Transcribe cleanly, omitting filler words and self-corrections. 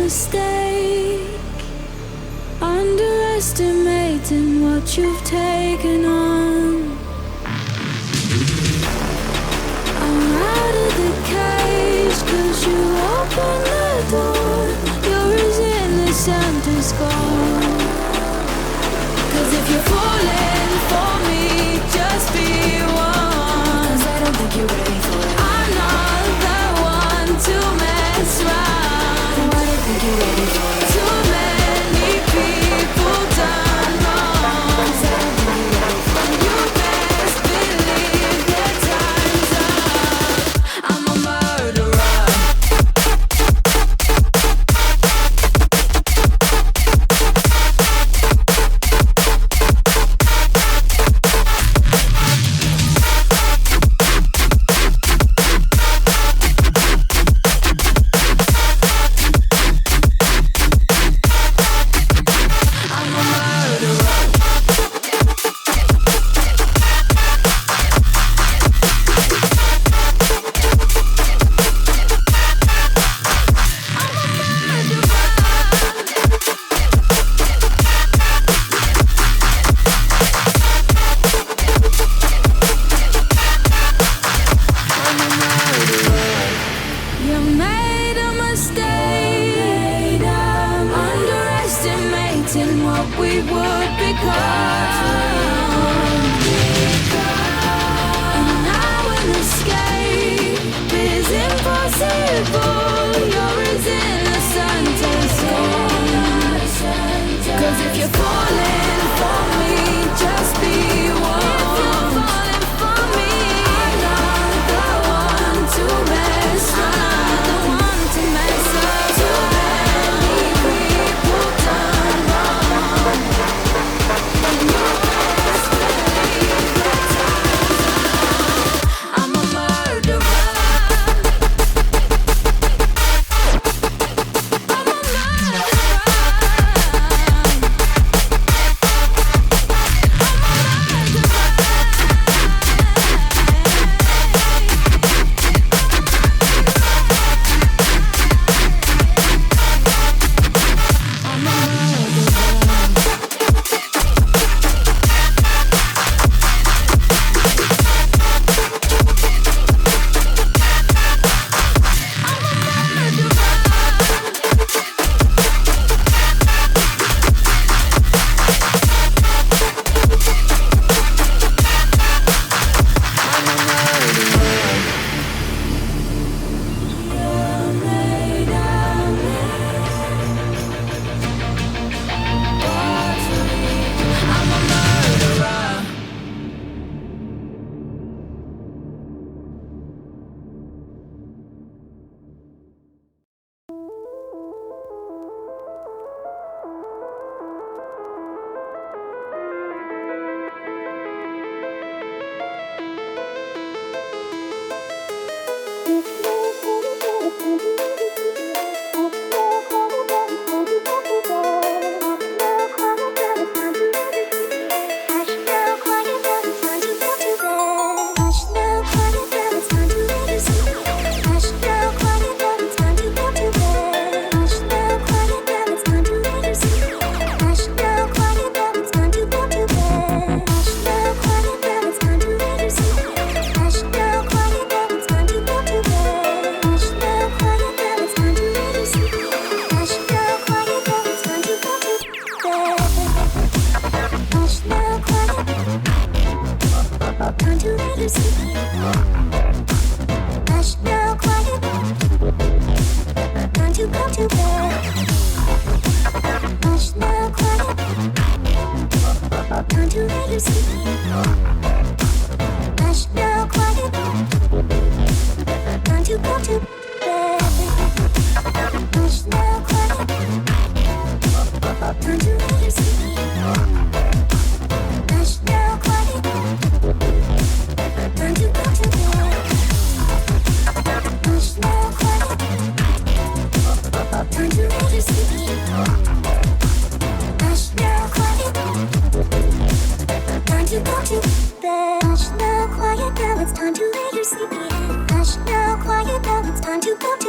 mistake, underestimating what you've taken on. I'm out of the cage, 'cause you opened the door. You're as innocent as gold. 'Cause if you're falling for me, just be one. 'Cause I don't think you're ready for it. I'm not the one to mess around. No, I don't think you're ready for it. Too many people done wrong. 'Cause I don't think you're ready for it. You best believe that time's up. I'm a murderer. You made a mistake, underestimating what we would become. And now an escape is impossible. You're as innocent as gold. 'Cause if you're falling for me, just be one. If you're falling for me, I'm not the one to mess around. The one to mess up. Too many people done wrong. And you best believe that time's up. I'm a murderer. I'm a murderer. Hush now, quiet now, it's time to lay your sleepy head. Hush now, quiet now, it's time to go to